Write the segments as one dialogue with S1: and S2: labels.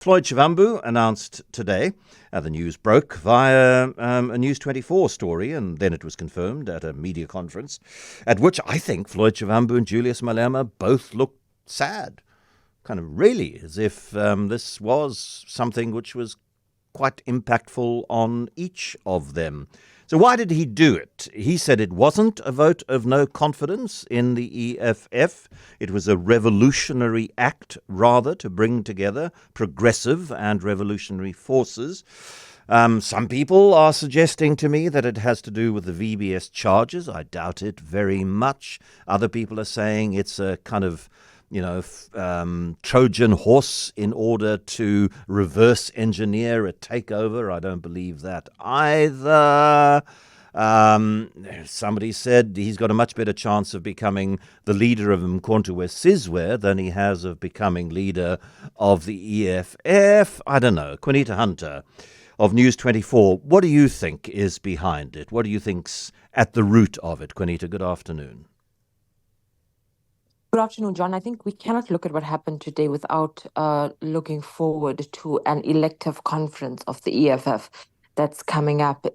S1: Floyd Shivambu announced today, the news broke via a News 24 story, and then it was confirmed at a media conference, at which I think Floyd Shivambu and Julius Malema both looked sad, kind of really, as if this was something which was quite impactful on each of them. So why did he do it? He said it wasn't a vote of no confidence in the EFF. It was a revolutionary act, rather, to bring together progressive and revolutionary forces. Some people are suggesting to me that it has to do with the VBS charges. I doubt it very much. Other people are saying it's a kind of Trojan horse in order to reverse engineer a takeover. I don't believe that either. Somebody said he's got a much better chance of becoming the leader of Umkhonto weSizwe than he has of becoming leader of the EFF. I don't know. Qaanitah Hunter of News 24, what do you think is behind it? What do you think's at the root of it? Qaanitah, good afternoon.
S2: Good afternoon, John. I think we cannot look at what happened today without looking forward to an elective conference of the EFF that's coming up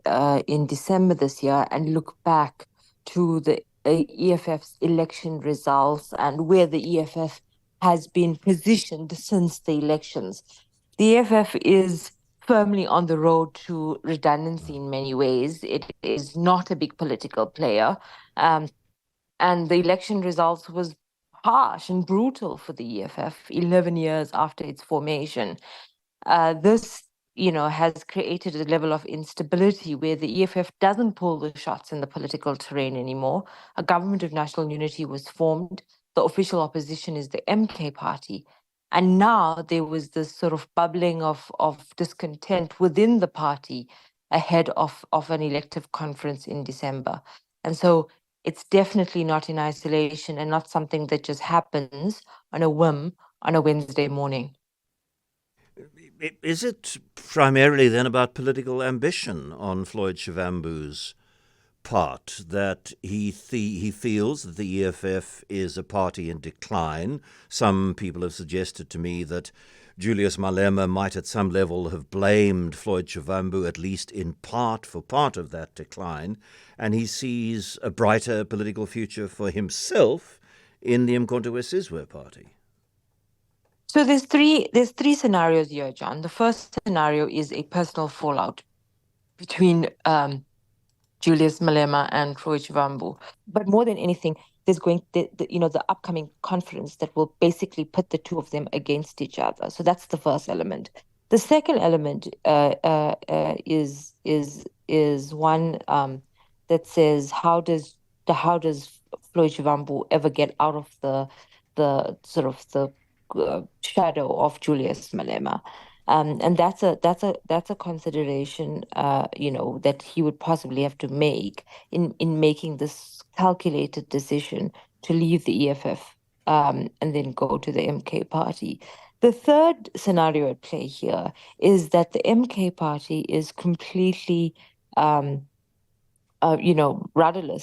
S2: in December this year, and look back to the EFF's election results and where the EFF has been positioned since the elections. The EFF is firmly on the road to redundancy in many ways. It is not a big political player. And the election results was harsh and brutal for the EFF 11 years after its formation. This, has created a level of instability where the EFF doesn't pull the shots in the political terrain anymore. A government of national unity was formed. The official opposition is the MK party. And now there was this sort of bubbling of discontent within the party ahead of an elective conference in December. And so it's definitely not in isolation and not something that just happens on a whim on a Wednesday morning.
S1: Is it primarily then about political ambition on Floyd Shivambu's part, that he feels that the EFF is a party in decline? Some people have suggested to me that Julius Malema might at some level have blamed Floyd Shivambu, at least in part, for part of that decline, and he sees a brighter political future for himself in the Umkhonto weSizwe party.
S2: So there's three scenarios here, John. The first scenario is a personal fallout between Julius Malema and Floyd Shivambu. But more than anything, there's the upcoming conference that will basically put the two of them against each other. So that's the first element. The second element is one that says how does Floyd Shivambu ever get out of the sort of the shadow of Julius Malema? And that's a consideration, that he would possibly have to make in making this calculated decision to leave the EFF and then go to the MK party. The third scenario at play here is that the MK party is completely, rudderless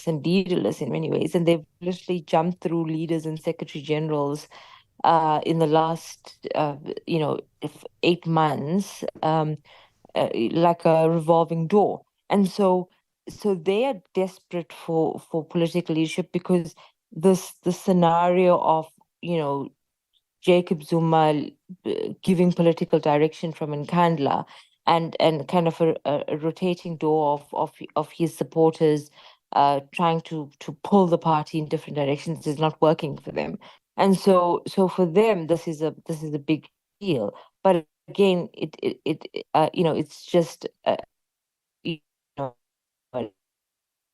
S2: and leaderless in many ways, and they've literally jumped through leaders and secretary generals in the last, 8 months, like a revolving door. And so they are desperate for political leadership, because the scenario of, Jacob Zuma giving political direction from Nkandla and kind of a rotating door of his supporters trying to pull the party in different directions is not working for them. And so for them, this is a big deal. But again, it's just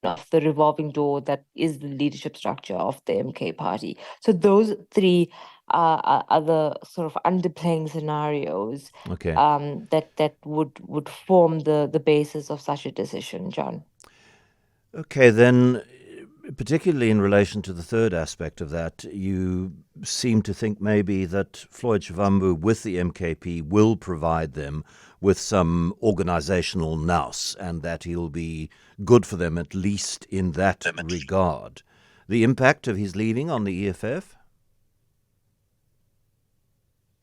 S2: of the revolving door that is the leadership structure of the MK party. So those three are the sort of underplaying scenarios.
S1: Okay.
S2: That would form the basis of such a decision, John.
S1: Okay, then, particularly in relation to the third aspect of that, you seem to think maybe that Floyd Shivambu with the MKP will provide them with some organizational nous, and that he'll be good for them, at least in that regard. The impact of his leaving on the EFF?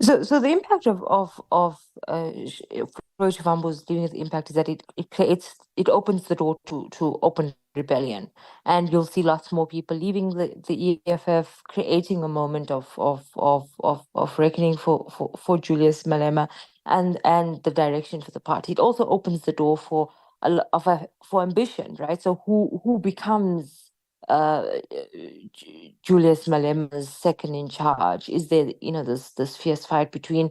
S2: So the impact of Floyd Shivambu's leaving the impact is that it opens the door to open rebellion, and you'll see lots more people leaving the EFF, creating a moment of reckoning for Julius Malema and the direction for the party. It also opens the door for for ambition, right? So who becomes Julius Malema's second in charge? Is there, this fierce fight between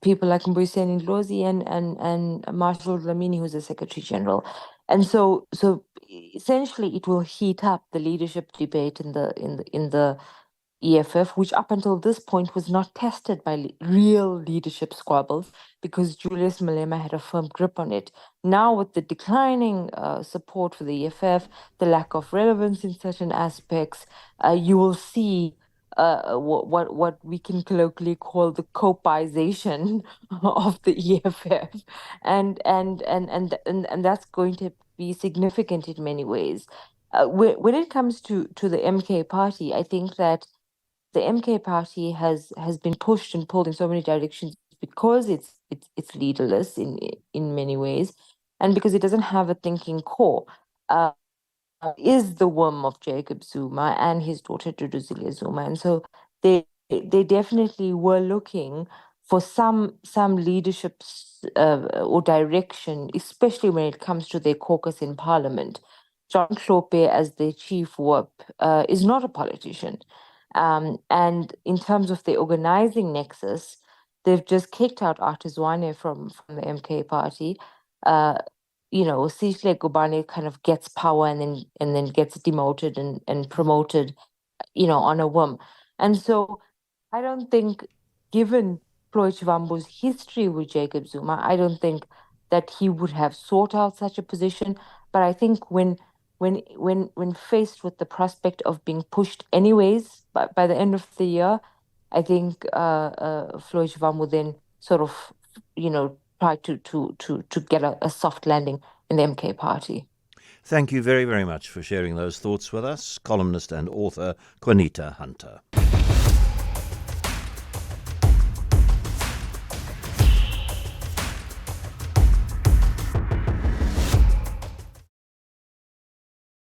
S2: people like Mbuyiseni Ndlozi and Marshall Dlamini, who's the Secretary General? And so essentially it will heat up the leadership debate in the EFF, which up until this point was not tested by real leadership squabbles because Julius Malema had a firm grip on it. Now, with the declining support for the EFF, the lack of relevance in certain aspects, you will see what we can colloquially call the copeization of the EFF, and that's going to be significant in many ways. When it comes to the MK party, I think that the MK party has been pushed and pulled in so many directions because it's leaderless in many ways, and because it doesn't have a thinking core. Uh, is the whim of Jacob Zuma and his daughter Duduzilia Zuma, and so they definitely were looking for some leadership or direction, especially when it comes to their caucus in Parliament. John Klope, as their chief whip, is not a politician. And in terms of the organizing nexus, they've just kicked out Artis Zwane from the MK party. Uh, Sihle Gubane kind of gets power and then gets demoted and promoted, on a whim. And so I don't think, given Floyd Shivambu's history with Jacob Zuma, I don't think that he would have sought out such a position. But I think when faced with the prospect of being pushed anyways by the end of the year, I think Floyd Shivambu then sort of, try to get a soft landing in the MK party.
S1: Thank you very, very much for sharing those thoughts with us, columnist and author Qaanitah Hunter.